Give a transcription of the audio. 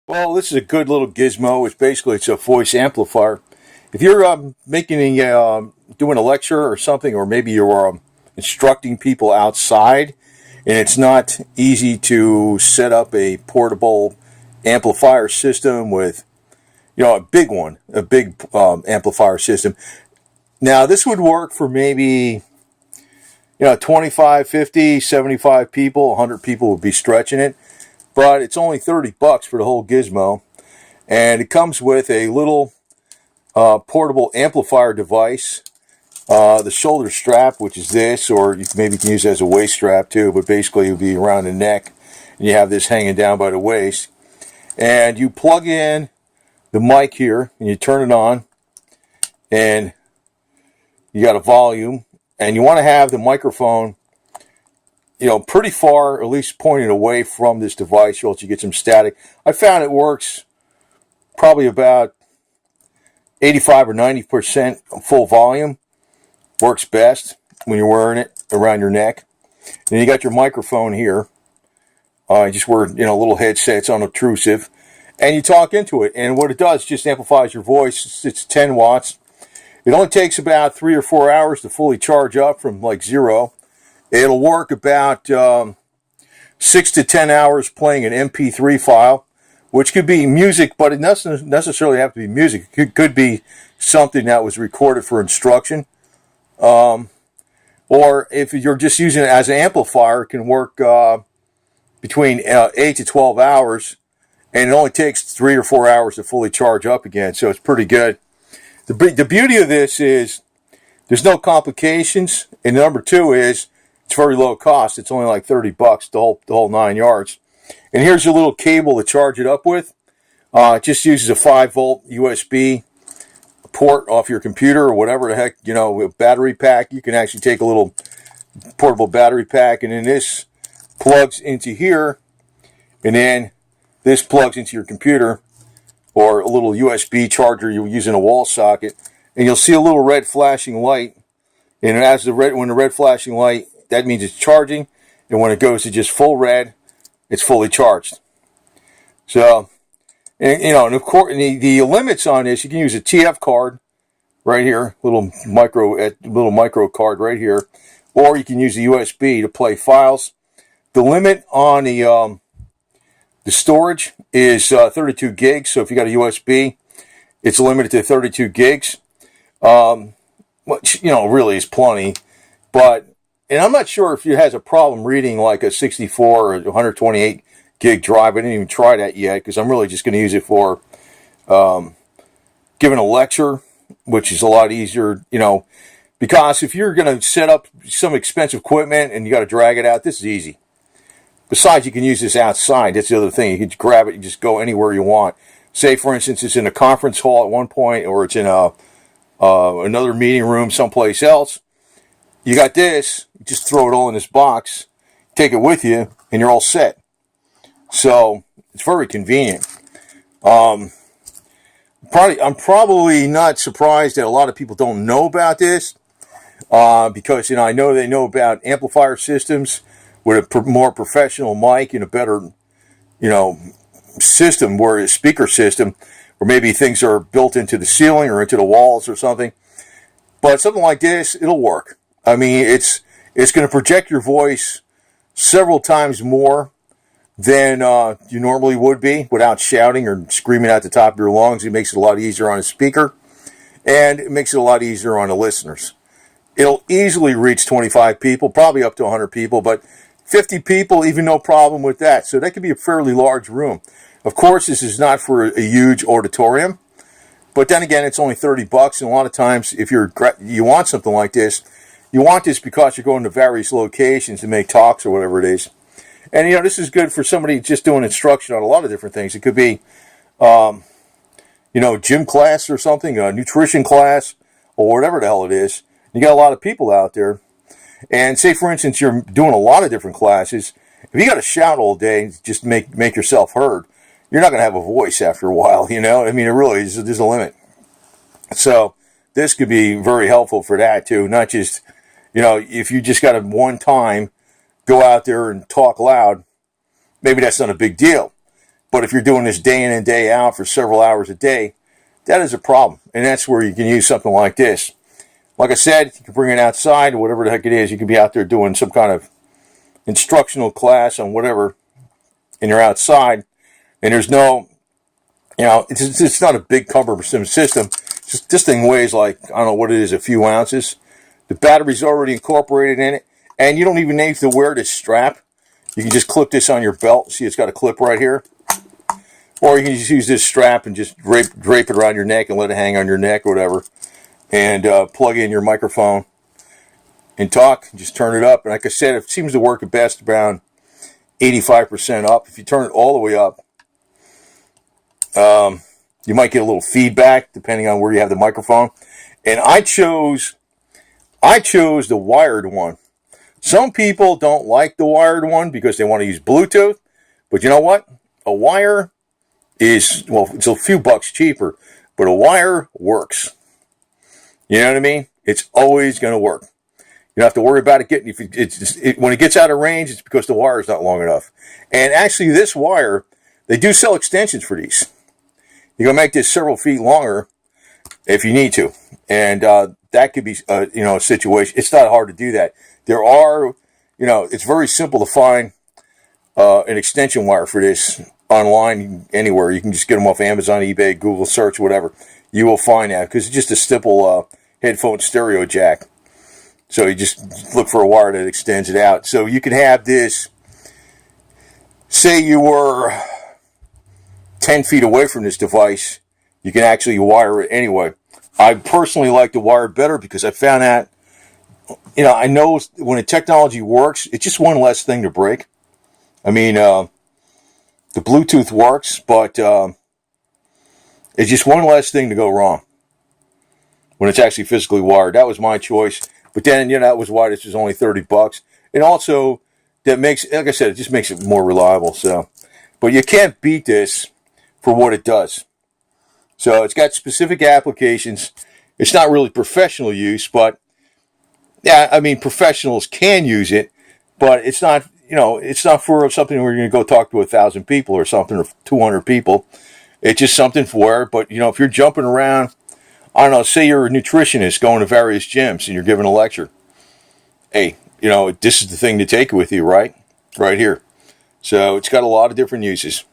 Well, this is a good little gizmo. It's a voice amplifier. If you're doing a lecture or something, or maybe you're instructing people outside, and it's not easy to set up a portable amplifier system with, a big amplifier system. Now, this would work for maybe 25, 50, 75 people. 100 people would be stretching it, but it's only $30 for the whole gizmo, and it comes with a little portable amplifier device, the shoulder strap, which is this, or you maybe can use it as a waist strap too, but basically it would be around the neck, and you have this hanging down by the waist, and you plug in the mic here, and you turn it on, and you got a volume, and you want to have the microphone pretty far, at least pointing away from this device, or else you get some static. I found it works probably about 85 or 90% full volume. Works best when you're wearing it around your neck. And you got your microphone here. You just wear, a little headset. It's unobtrusive. And you talk into it. And what it does, just amplifies your voice. It's 10 watts. It only takes about 3 or 4 hours to fully charge up from like zero. It'll work about 6 to 10 hours playing an MP3 file, which could be music, but it doesn't necessarily have to be music. It could be something that was recorded for instruction. Or if you're just using it as an amplifier, it can work between 8 to 12 hours, and it only takes 3 or 4 hours to fully charge up again, so it's pretty good. The beauty of this is there's no complications, and number two is it's very low cost. It's only like $30, the whole 9 yards. And here's your little cable to charge it up with. It just uses a 5-volt USB port off your computer or whatever the heck, a battery pack. You can actually take a little portable battery pack, and then this plugs into here, and then this plugs into your computer, or a little USB charger you're using a wall socket, and you'll see a little red flashing light. And when the red flashing light, that means it's charging, and when it goes to just full red, it's fully charged. So, and of course, the limits on this, you can use a TF card right here, little micro card right here, or you can use the USB to play files. The limit on the storage is 32 gigs. So if you got a USB, it's limited to 32 gigs, which really is plenty. And I'm not sure if it has a problem reading like a 64 or 128 gig drive. I didn't even try that yet because I'm really just going to use it for giving a lecture, which is a lot easier, because if you're going to set up some expensive equipment and you got to drag it out, this is easy. Besides, you can use this outside. That's the other thing. You can grab it and just go anywhere you want. Say, for instance, it's in a conference hall at one point, or it's in another meeting room someplace else. You got this. You just throw it all in this box, take it with you, and you're all set. So it's very convenient. I'm probably not surprised that a lot of people don't know about this, because I know they know about amplifier systems with a more professional mic and a better, system, where a speaker system, or maybe things are built into the ceiling or into the walls or something. But something like this, it'll work. I mean, it's going to project your voice several times more than you normally would be without shouting or screaming at the top of your lungs. It makes it a lot easier on a speaker, and it makes it a lot easier on the listeners. It'll easily reach 25 people, probably up to 100 people, but 50 people, even no problem with that. So that could be a fairly large room. Of course, this is not for a huge auditorium, but then again, it's only $30, and a lot of times, if you want something like this, you want this because you're going to various locations to make talks or whatever it is. And, this is good for somebody just doing instruction on a lot of different things. It could be, gym class or something, a nutrition class, or whatever the hell it is. You got a lot of people out there. And say, for instance, you're doing a lot of different classes. If you got to shout all day and just make yourself heard, you're not going to have a voice after a while, I mean, it really is, there's a limit. So this could be very helpful for that, too. Not just, if you just got to one time go out there and talk loud, maybe that's not a big deal. But if you're doing this day in and day out for several hours a day, that is a problem. And that's where you can use something like this. Like I said, you can bring it outside, whatever the heck it is. You can be out there doing some kind of instructional class on whatever, and you're outside, and there's no, it's not a big cumbersome system. This thing weighs like, I don't know what it is, a few ounces. The battery's already incorporated in it, and you don't even need to wear this strap. You can just clip this on your belt. See, it's got a clip right here. Or you can just use this strap and just drape it around your neck and let it hang on your neck or whatever. And plug in your microphone and talk. Just turn it up. And like I said, it seems to work at best around 85% up. If you turn it all the way up, you might get a little feedback depending on where you have the microphone. And I chose the wired one. Some people don't like the wired one because they want to use Bluetooth. But you know what? A wire is, well, it's a few bucks cheaper, but a wire works. You know what I mean? It's always going to work. You don't have to worry about it getting, when it gets out of range, it's because the wire is not long enough. And actually, this wire, they do sell extensions for these. You can make this several feet longer if you need to. And that could be, a situation. It's not hard to do that. There are, it's very simple to find an extension wire for this online, anywhere. You can just get them off Amazon, eBay, Google search, whatever. You will find that because it's just a simple headphone stereo jack. So you just look for a wire that extends it out. So you can have this, say you were 10 feet away from this device, you can actually wire it anyway. I personally like the wire better because I found that, I know when the technology works, it's just one less thing to break. I mean, the Bluetooth works, but it's just one less thing to go wrong when it's actually physically wired. That was my choice. But then, that was why this was only $30. And also, that makes, like I said, it just makes it more reliable. So, but you can't beat this for what it does. So it's got specific applications. It's not really professional use, but yeah, I mean, professionals can use it, but it's not, it's not for something where you're going to go talk to 1,000 people or something, or 200 people. It's just something for it. But, if you're jumping around, I don't know, say you're a nutritionist going to various gyms and you're giving a lecture. Hey, this is the thing to take with you, right? Right here. So it's got a lot of different uses.